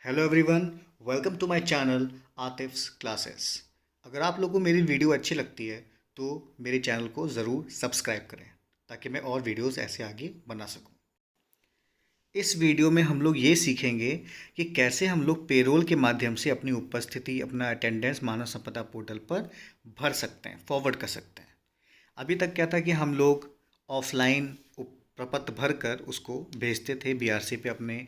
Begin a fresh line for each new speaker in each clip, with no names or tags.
Hello everyone, welcome to my channel Atif's classes. अगर आप लोगों को मेरी वीडियो अच्छी लगती है तो मेरे चैनल को ज़रूर सब्सक्राइब करें ताकि मैं और वीडियोस ऐसे आगे बना सकूं। इस वीडियो में हम लोग ये सीखेंगे कि कैसे हम लोग पेरोल के माध्यम से अपनी उपस्थिति, अपना अटेंडेंस मानव संपदा पोर्टल पर भर सकते हैं, फॉरवर्ड कर सकते हैं। अभी तक क्या था कि हम लोग ऑफलाइन प्रपत्र भर कर उसको भेजते थे बीआरसी पे, अपने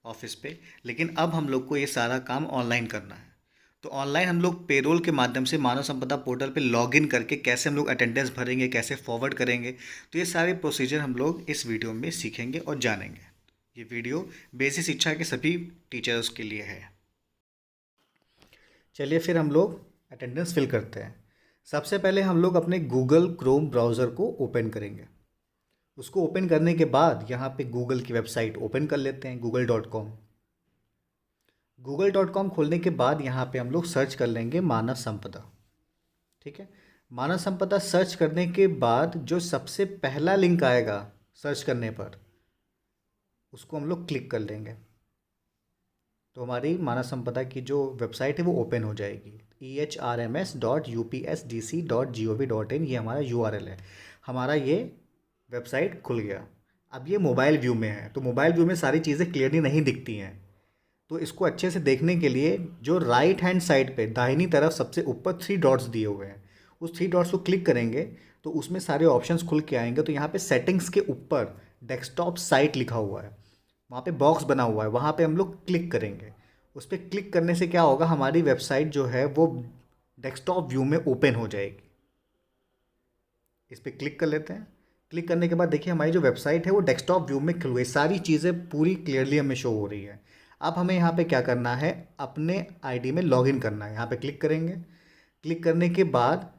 ऑफिस पे। लेकिन अब हम लोग को ये सारा काम ऑनलाइन करना है। तो ऑनलाइन हम लोग पेरोल के माध्यम से मानव संपदा पोर्टल पे लॉगिन करके कैसे हम लोग अटेंडेंस भरेंगे, कैसे फॉरवर्ड करेंगे, तो ये सारे प्रोसीजर हम लोग इस वीडियो में सीखेंगे और जानेंगे। ये वीडियो बेसिक शिक्षा के सभी टीचर्स के लिए है। चलिए फिर हम लोग अटेंडेंस फिल करते हैं। सबसे पहले हम लोग अपने गूगल क्रोम ब्राउज़र को ओपन करेंगे। उसको ओपन करने के बाद यहाँ पे गूगल की वेबसाइट ओपन कर लेते हैं, google.com। google.com खोलने के बाद यहाँ पे हम लोग सर्च कर लेंगे मानव संपदा। ठीक है, मानव संपदा सर्च करने के बाद जो सबसे पहला लिंक आएगा सर्च करने पर, उसको हम लोग क्लिक कर लेंगे तो हमारी मानव संपदा की जो वेबसाइट है वो ओपन हो जाएगी। ehrms.upsdc.gov.in ये हमारा URL है। हमारा ये वेबसाइट खुल गया। अब ये मोबाइल व्यू में है, तो मोबाइल व्यू में सारी चीज़ें क्लियरली नहीं दिखती हैं। तो इसको अच्छे से देखने के लिए जो राइट हैंड साइड पे दाहिनी तरफ सबसे ऊपर 3 डॉट्स दिए हुए हैं, उस 3 डॉट्स को क्लिक करेंगे तो उसमें सारे ऑप्शंस खुल के आएंगे। तो यहाँ पे सेटिंग्स के ऊपर डेस्कटॉप साइट लिखा हुआ है, वहाँ पे बॉक्स बना हुआ है, वहाँ पे हम लोग क्लिक करेंगे। उस पर क्लिक करने से क्या होगा, हमारी वेबसाइट जो है वो डेस्कटॉप व्यू में ओपन हो जाएगी। इस पर क्लिक कर लेते हैं। क्लिक करने के बाद देखिए हमारी जो वेबसाइट है वो डेस्कटॉप व्यू में खुल गई, सारी चीज़ें पूरी क्लियरली हमें शो हो रही है। अब हमें यहाँ पे क्या करना है, अपने आईडी में लॉगिन करना है। यहाँ पे क्लिक करेंगे। क्लिक करने के बाद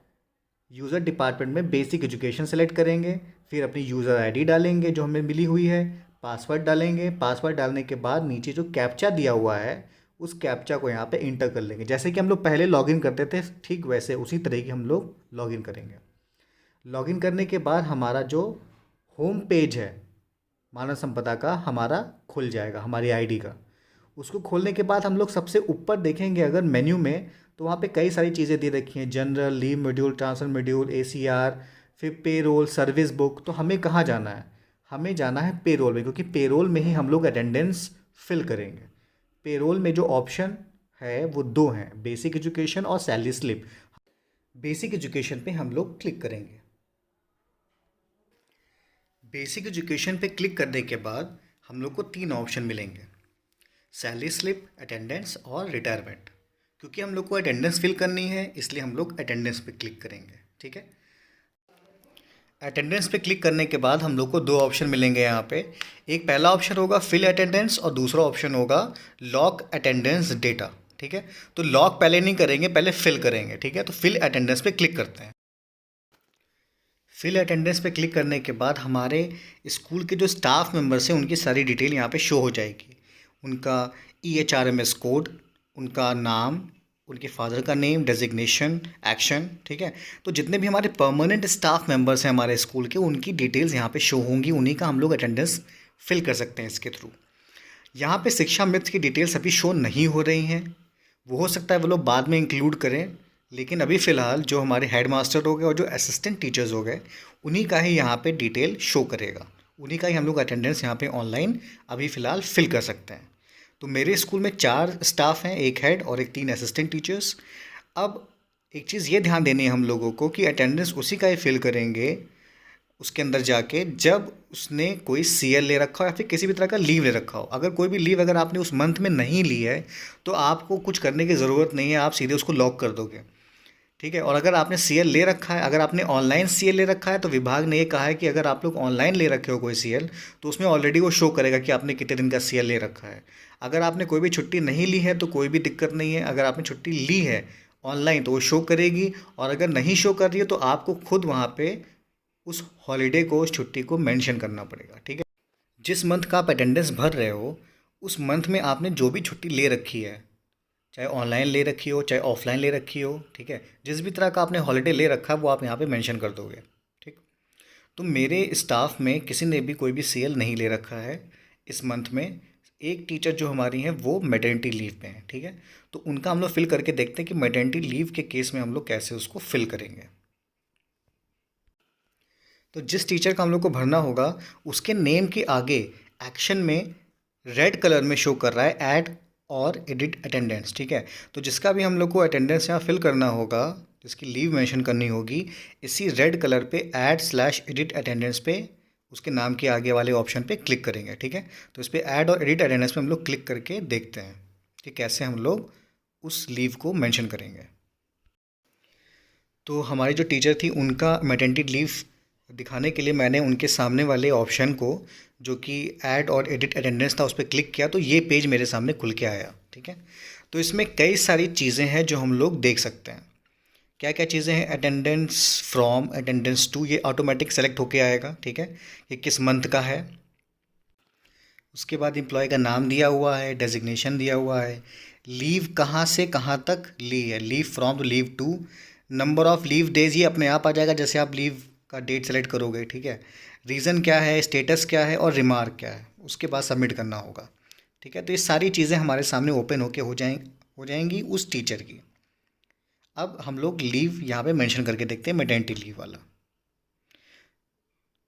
यूज़र डिपार्टमेंट में बेसिक एजुकेशन सेलेक्ट करेंगे, फिर अपनी यूज़र आईडी डालेंगे जो हमें मिली हुई है, पासवर्ड डालेंगे। पासवर्ड डालने के बाद नीचे जो कैप्चा दिया हुआ है उस कैप्चा को यहाँ पे इंटर कर लेंगे। जैसे कि हम लोग पहले लॉगिन करते थे ठीक वैसे उसी तरह की हम लोग लॉगिन करेंगे। लॉगिन करने के बाद हमारा जो होम पेज है मानव संपदा का हमारा खुल जाएगा, हमारी आईडी का। उसको खोलने के बाद हम लोग सबसे ऊपर देखेंगे अगर मेन्यू में, तो वहाँ पे कई सारी चीज़ें दे रखी हैं, general, leave module, transfer module, ACR, फिर पेरोल, सर्विस बुक। तो हमें कहाँ जाना है, हमें जाना है पेरोल में, क्योंकि पेरोल में ही हम लोग अटेंडेंस फिल करेंगे। पेरोल में जो ऑप्शन है वो 2 हैं, बेसिक एजुकेशन और सैलरी स्लिप। बेसिक एजुकेशन पे हम लोग क्लिक करेंगे। बेसिक एजुकेशन पे क्लिक करने के बाद हम लोग को 3 ऑप्शन मिलेंगे, सैलरी स्लिप, अटेंडेंस और रिटायरमेंट। क्योंकि हम लोग को अटेंडेंस फिल करनी है इसलिए हम लोग अटेंडेंस पे क्लिक करेंगे। ठीक है, अटेंडेंस पे क्लिक करने के बाद हम लोग को 2 ऑप्शन मिलेंगे यहाँ पे। एक पहला ऑप्शन होगा फिल अटेंडेंस और दूसरा ऑप्शन होगा लॉक अटेंडेंस डेटा। ठीक है, तो लॉक पहले नहीं करेंगे, पहले फिल करेंगे। ठीक है, तो फिल अटेंडेंस पे क्लिक करते हैं। फिल अटेंडेंस पे क्लिक करने के बाद हमारे स्कूल के जो स्टाफ मेंबर्स हैं उनकी सारी डिटेल यहाँ पे शो हो जाएगी। उनका EHRMS कोड, उनका नाम, उनके फादर का नेम, डेजिग्नेशन, एक्शन। ठीक है, तो जितने भी हमारे परमानेंट स्टाफ मेंबर्स हैं हमारे स्कूल के, उनकी डिटेल्स यहाँ पे शो होंगी। उन्हीं का हम लोग अटेंडेंस फिल कर सकते हैं इसके थ्रू। यहाँ पे शिक्षा मित्र की डिटेल्स अभी शो नहीं हो रही हैं, वो हो सकता है वो लोग बाद में इंक्लूड करें। लेकिन अभी फ़िलहाल जो हमारे हेड मास्टर हो गए और जो असिस्टेंट टीचर्स हो गए, उन्हीं का ही यहाँ पे डिटेल शो करेगा। उन्हीं का ही हम लोग अटेंडेंस यहाँ पे ऑनलाइन अभी फ़िलहाल फिल कर सकते हैं। तो मेरे स्कूल में 4 स्टाफ हैं, 1 हेड और 3 असिस्टेंट टीचर्स। अब एक चीज़ ये ध्यान देनी है हम लोगों को कि अटेंडेंस उसी का ही फिल करेंगे उसके अंदर जाके जब उसने कोई CL ले रखा हो या फिर किसी भी तरह का लीव ले रखा हो। अगर कोई भी लीव अगर आपने उस मंथ में नहीं ली है तो आपको कुछ करने की ज़रूरत नहीं है, आप सीधे उसको लॉक कर दोगे। ठीक है, और अगर आपने CL ले रखा है, अगर आपने ऑनलाइन CL ले रखा है, तो विभाग ने ये कहा है कि अगर आप लोग ऑनलाइन ले रखे हो कोई CL तो उसमें ऑलरेडी वो शो करेगा कि आपने कितने दिन का CL ले रखा है। अगर आपने कोई भी छुट्टी नहीं ली है तो कोई भी दिक्कत नहीं है, अगर आपने छुट्टी ली है ऑनलाइन तो वो शो करेगी, और अगर नहीं शो कर रही है तो आपको खुद वहाँ पे उस हॉलीडे को, उस छुट्टी को मेंशन करना पड़ेगा। ठीक है, जिस मंथ का आप अटेंडेंस भर रहे हो उस मंथ में आपने जो भी छुट्टी ले रखी है, चाहे ऑनलाइन ले रखी हो चाहे ऑफलाइन ले रखी हो, ठीक है, जिस भी तरह का आपने हॉलीडे ले रखा है वो आप यहाँ पे मेंशन कर दोगे। ठीक, तो मेरे स्टाफ में किसी ने भी कोई भी CL नहीं ले रखा है इस मंथ में। एक टीचर जो हमारी हैं वो मैटरनिटी लीव पे हैं, ठीक है। तो उनका हम लोग फिल करके देखते हैं कि मैटरनिटी लीव के केस में हम लोग कैसे उसको फिल करेंगे। तो जिस टीचर का हम लोग को भरना होगा उसके नेम के आगे एक्शन में रेड कलर में शो कर रहा है ऐड और एडिट अटेंडेंस, ठीक है। तो जिसका भी हम लोग को अटेंडेंस यहाँ फिल करना होगा, जिसकी लीव मेंशन करनी होगी, इसी रेड कलर पे ऐड/एडिट अटेंडेंस पे उसके नाम के आगे वाले ऑप्शन पे क्लिक करेंगे, ठीक है। तो इस पर ऐड और एडिट अटेंडेंस पे हम लोग क्लिक करके देखते हैं कि कैसे हम लोग उस लीव को मेंशन करेंगे। तो हमारी जो टीचर थी उनका मैटरनिटी लीव दिखाने के लिए मैंने उनके सामने वाले ऑप्शन को, जो कि ऐड और एडिट अटेंडेंस था, उस पर क्लिक किया तो ये पेज मेरे सामने खुल के आया, ठीक है। तो इसमें कई सारी चीज़ें हैं जो हम लोग देख सकते हैं। क्या क्या चीज़ें हैं? अटेंडेंस फ्रॉम, अटेंडेंस टू, ये ऑटोमेटिक सेलेक्ट होके आएगा, ठीक है। ये किस मंथ का है। उसके बाद एम्प्लॉय का नाम दिया हुआ है, डेजिग्नेशन दिया हुआ है, लीव कहाँ से कहाँ तक ली है, leave from to leave to, number of leave days ये अपने आप आ जाएगा जैसे आप लीव का डेट सेलेक्ट करोगे, ठीक है। रीज़न क्या है, स्टेटस क्या है और रिमार्क क्या है, उसके बाद सबमिट करना होगा, ठीक है। तो ये सारी चीज़ें हमारे सामने ओपन होके हो जाएंगी उस टीचर की। अब हम लोग लीव यहाँ पे मेंशन करके देखते हैं, मैटरनिटी लीव वाला।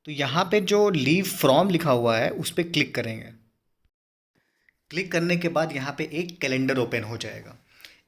तो यहाँ पे जो लीव फ्रॉम लिखा हुआ है उस पर क्लिक करेंगे। क्लिक करने के बाद यहाँ पे एक कैलेंडर ओपन हो जाएगा।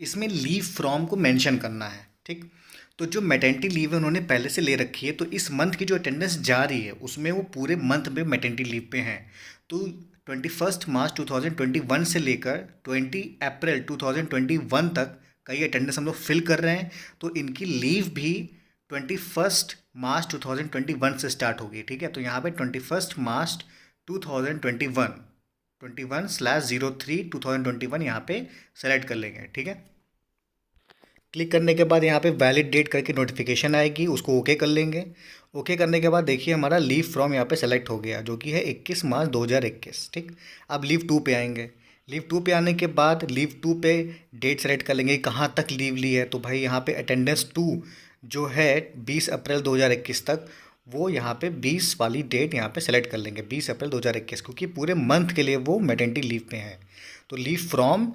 इसमें लीव फ्रॉम को मेंशन करना है, ठीक। तो जो मैटरनिटी लीव है उन्होंने पहले से ले रखी है, तो इस मंथ की जो अटेंडेंस जा रही है उसमें वो पूरे मंथ में मैटरनिटी लीव पे हैं। तो 21 मार्च 2021 से लेकर 20 अप्रैल 2021 तक का ये अटेंडेंस हम लोग फिल कर रहे हैं। तो इनकी लीव भी 21 मार्च 2021 से स्टार्ट होगी, ठीक है। तो यहाँ पे 21 मार्च 2021 21/03/2021 यहाँ पे सेलेक्ट कर लेंगे, ठीक है। क्लिक करने के बाद यहाँ पे वैलिड डेट करके नोटिफिकेशन आएगी, उसको ओके कर लेंगे। ओके करने के बाद देखिए हमारा लीव फ्रॉम यहाँ पे सेलेक्ट हो गया, जो कि है 21 मार्च 2021, ठीक। अब लीव टू पे आएंगे। लीव टू पे आने के बाद लीव टू पे डेट सेलेक्ट कर लेंगे कहाँ तक लीव ली है। तो भाई यहाँ पे अटेंडेंस टू जो है 20 अप्रैल 2021 तक, वो यहाँ पे 20 वाली डेट यहाँ पे सेलेक्ट कर लेंगे, 20 अप्रैल 2021, क्योंकि पूरे मंथ के लिए वो मैटरनिटी लीव पे हैं। तो लीव फ्रॉम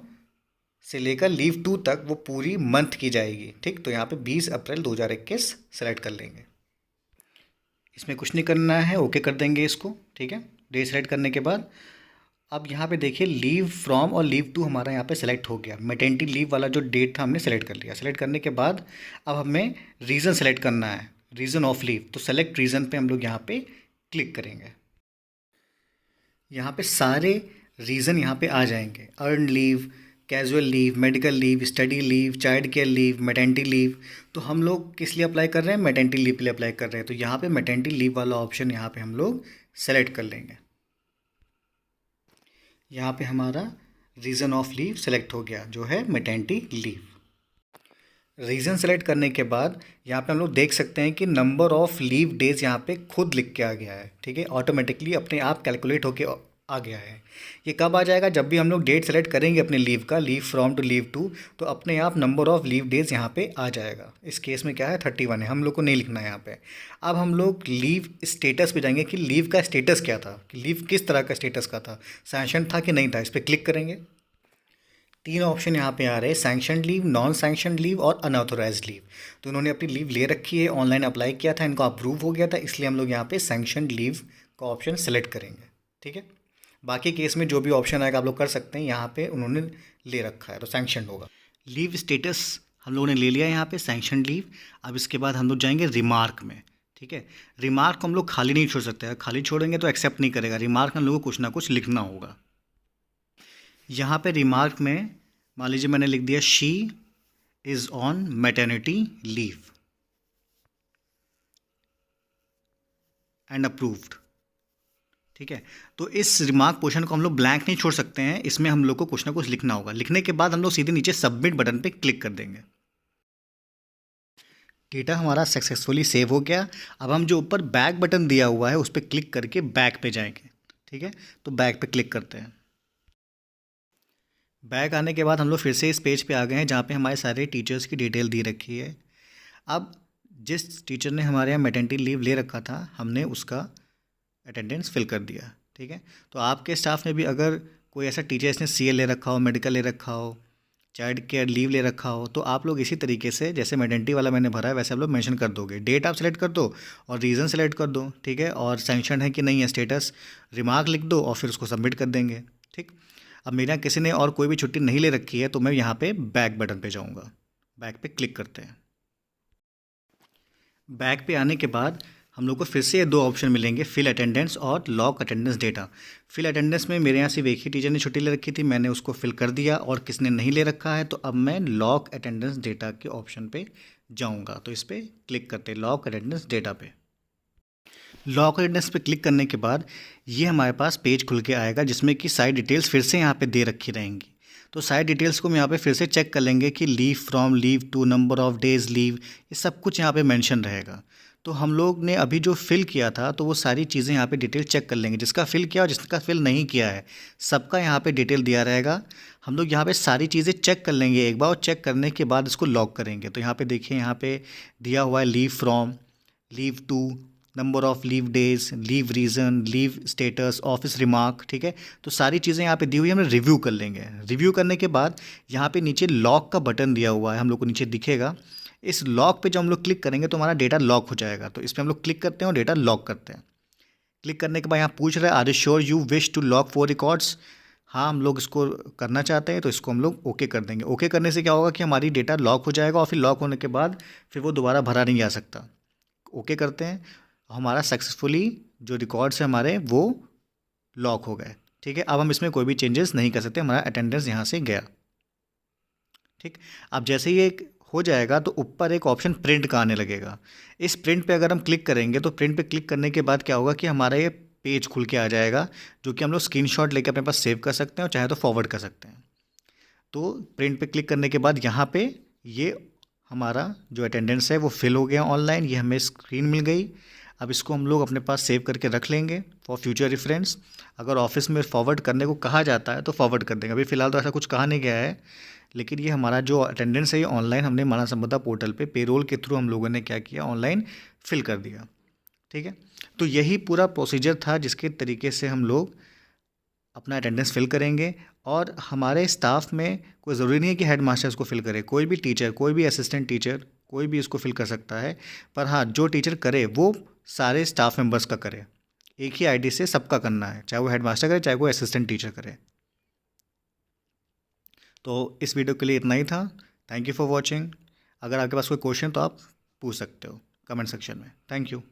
से लेकर लीव टू तक वो पूरी मंथ की जाएगी, ठीक। तो यहाँ पे 20 अप्रैल 2021 सेलेक्ट कर लेंगे। इसमें कुछ नहीं करना है, ओके कर देंगे इसको, ठीक है। डेट सेलेक्ट करने के बाद अब यहाँ पे देखिए लीव फ्रॉम और लीव टू हमारा यहाँ पे सेलेक्ट हो गया। मैटरनिटी लीव वाला जो डेट था हमने सेलेक्ट कर लिया। सेलेक्ट करने के बाद अब हमें रीज़न सेलेक्ट करना है, रीज़न ऑफ लीव। तो सेलेक्ट रीज़न पे हम लोग यहाँ पे क्लिक करेंगे। यहाँ पे सारे रीज़न यहाँ पे आ जाएंगे, earn leave, casual leave, medical leave, study leave, child care leave, maternity leave. तो हम लोग किस लिए अप्लाई कर रहे हैं? मैटरनिटी लीव के लिए अप्लाई कर रहे हैं। तो यहाँ पे मैटरनिटी लीव वाला ऑप्शन यहाँ पे हम लोग सेलेक्ट कर लेंगे। यहाँ पे हमारा रीज़न ऑफ लीव सेलेक्ट हो गया, जो है मैटरनिटी लीव। रीज़न सेलेक्ट करने के बाद यहाँ पे हम लोग देख सकते हैं कि नंबर ऑफ़ लीव डेज़ यहाँ पे खुद लिख के आ गया है, ठीक है। ऑटोमेटिकली अपने आप कैलकुलेट होके आ गया है। ये कब आ जाएगा? जब भी हम लोग डेट सेलेक्ट करेंगे अपने लीव का, leave from to leave to, तो अपने आप नंबर ऑफ़ लीव डेज़ यहाँ पे आ जाएगा। इस केस में क्या है 31 है, हम लोग को नहीं लिखना है यहाँ पे। अब हम लोग लीव स्टेटस पे जाएंगे कि लीव का स्टेटस क्या था, कि लीव किस तरह का स्टेटस का था, सैंक्शन था कि नहीं था। इस पर क्लिक करेंगे। तीन ऑप्शन यहाँ पे आ रहे हैं, sanction leave, non sanction leave और अनऑथोराइज्ड लीव। तो इन्होंने अपनी लीव ले रखी है, ऑनलाइन अप्लाई किया था, इनको अप्रूव हो गया था, इसलिए हम लोग यहाँ पे सैंक्शन लीव का ऑप्शन सेलेक्ट करेंगे, ठीक है। बाकी केस में जो भी ऑप्शन आएगा आप लोग कर सकते हैं, यहाँ पे उन्होंने ले रखा है तो सैंक्शन होगा। लीव स्टेटस हम लोगों ने ले लिया यहाँ पे सैंक्शन लीव। अब इसके बाद हम लोग जाएंगे रिमार्क में, ठीक है। रिमार्क हम लोग खाली नहीं छोड़ सकते, खाली छोड़ेंगे तो एक्सेप्ट नहीं करेगा। रिमार्क में हम लोग को कुछ ना कुछ लिखना होगा। यहाँ पे रिमार्क में मान लीजिए मैंने लिख दिया she is on maternity leave and approved, ठीक है। तो इस रिमार्क पोर्शन को हम लोग ब्लैंक नहीं छोड़ सकते हैं, इसमें हम लोग को कुछ ना कुछ लिखना होगा। लिखने के बाद हम लोग सीधे नीचे सबमिट बटन पे क्लिक कर देंगे। डेटा हमारा सक्सेसफुली सेव हो गया। अब हम जो ऊपर बैक बटन दिया हुआ है उस पर क्लिक करके बैक पे जाएंगे, ठीक है। तो बैक पे क्लिक करते हैं। बैक आने के बाद हम लोग फिर से इस पेज पे आ गए हैं जहाँ पे हमारे सारे टीचर्स की डिटेल दी रखी है। अब जिस टीचर ने हमारे यहाँ मैटरनिटी लीव ले रखा था हमने उसका अटेंडेंस फिल कर दिया, ठीक है। तो आपके स्टाफ में भी अगर कोई ऐसा टीचर इसने सीए ले रखा हो, मेडिकल ले रखा हो, चाइल्ड केयर लीव ले रखा हो, तो आप लोग इसी तरीके से जैसे मेडेंटी वाला मैंने भरा है वैसे आप लोग मेंशन कर दोगे। डेट आप सेलेक्ट कर दो और रीज़न सेलेक्ट कर दो, ठीक है, और सैंक्शन है कि नहीं है स्टेटस, रिमार्क लिख दो और फिर उसको सबमिट कर देंगे। ठीक। अब मेरे यहाँ किसी ने और कोई भी छुट्टी नहीं ले रखी है तो मैं यहाँ पे बैक बटन पे जाऊँगा, बैक पे क्लिक करते हैं। बैक पे आने के बाद हम लोग को फिर से ये दो ऑप्शन मिलेंगे, फिल अटेंडेंस और lock attendance data. Fill attendance में मेरे यहाँ सिर्फ एक ही टीचर ने छुट्टी ले रखी थी, मैंने उसको फिल कर दिया, और किसने नहीं ले रखा है तो अब मैं लॉक अटेंडेंस डेटा के ऑप्शन पे जाऊँगा। तो इस पर क्लिक करते हैं, लॉक अटेंडेंस डेटा पे। लॉक अटेंडेंस पे क्लिक करने के बाद ये हमारे पास पेज खुल के आएगा जिसमें कि सारी डिटेल्स फिर से यहाँ पे दे रखी रहेंगी। तो सारी डिटेल्स को हम यहाँ पे फिर से चेक कर लेंगे कि leave from, leave to, number of days leave, ये सब कुछ यहाँ पे मेंशन रहेगा। तो हम लोग ने अभी जो फिल किया था तो वो सारी चीज़ें यहाँ पे डिटेल चेक कर लेंगे, जिसका फिल किया और जिसका फिल नहीं किया है सबका यहाँ पे डिटेल दिया रहेगा। हम लोग यहाँ पे सारी चीज़ें चेक कर लेंगे एक बार, और चेक करने के बाद इसको लॉक करेंगे। तो यहाँ पे देखिए, यहाँ पे दिया हुआ है leave from, leave to, number of leave days, leave reason, leave status, office remark, ठीक है। तो सारी चीज़ें यहाँ पे दी हुई है, हम रिव्यू कर लेंगे। रिव्यू करने के बाद यहाँ पे नीचे लॉक का बटन दिया हुआ है, हम लोग को नीचे दिखेगा। इस लॉक पे जब हम लोग क्लिक करेंगे तो हमारा डेटा लॉक हो जाएगा। तो इस पर हम लोग क्लिक करते हैं और डेटा लॉक करते हैं। क्लिक करने के बाद यहाँ पूछ रहा है are you sure you wish to lock 4 records. हाँ, हम लोग इसको करना चाहते हैं तो इसको हम लोग ओके कर देंगे। ओके करने से क्या होगा कि हमारी डेटा लॉक हो जाएगा और फिर लॉक होने के बाद फिर वो दोबारा भरा नहीं जा सकता। ओके करते हैं, हमारा सक्सेसफुली जो रिकॉर्ड्स हैं हमारे वो लॉक हो गए। ठीक है, अब हम इसमें कोई भी चेंजेस नहीं कर सकते, हमारा अटेंडेंस यहाँ से गया। ठीक। अब जैसे ये हो जाएगा तो ऊपर एक ऑप्शन प्रिंट का आने लगेगा। इस प्रिंट पे अगर हम क्लिक करेंगे तो प्रिंट पे क्लिक करने के बाद क्या होगा कि हमारा ये पेज खुल के आ जाएगा, जो कि हम लोग स्क्रीनशॉट लेके अपने पास सेव कर सकते हैं और चाहे तो फॉरवर्ड कर सकते हैं। तो प्रिंट पे क्लिक करने के बाद यहाँ पे ये हमारा जो अटेंडेंस है वो फिल हो गया ऑनलाइन, ये हमें स्क्रीन मिल गई। अब इसको हम लोग अपने पास सेव करके रख लेंगे फॉर फ्यूचर रेफरेंस। अगर ऑफिस में फॉरवर्ड करने को कहा जाता है तो फॉरवर्ड कर देंगे। अभी फ़िलहाल तो ऐसा कुछ कहा नहीं गया है, लेकिन ये हमारा जो अटेंडेंस है ये ऑनलाइन हमने मानव संपदा पोर्टल पे पेरोल के थ्रू हम लोगों ने क्या किया, ऑनलाइन फिल कर दिया। ठीक है, तो यही पूरा प्रोसीजर था जिसके तरीके से हम लोग अपना अटेंडेंस फिल करेंगे। और हमारे स्टाफ में कोई ज़रूरी नहीं है कि हेड मास्टर इसको फिल करे, कोई भी टीचर, कोई भी असिस्टेंट टीचर, कोई भी इसको फिल कर सकता है। पर हाँ, जो टीचर करे वो सारे स्टाफ मेंबर्स का करे, एक ही आईडी से सबका करना है, चाहे वो हेड मास्टर करे चाहे कोई असिस्टेंट टीचर करे। तो इस वीडियो के लिए इतना ही था। Thank you for watching. अगर आपके पास कोई क्वेश्चन तो आप पूछ सकते हो कमेंट सेक्शन में। Thank you.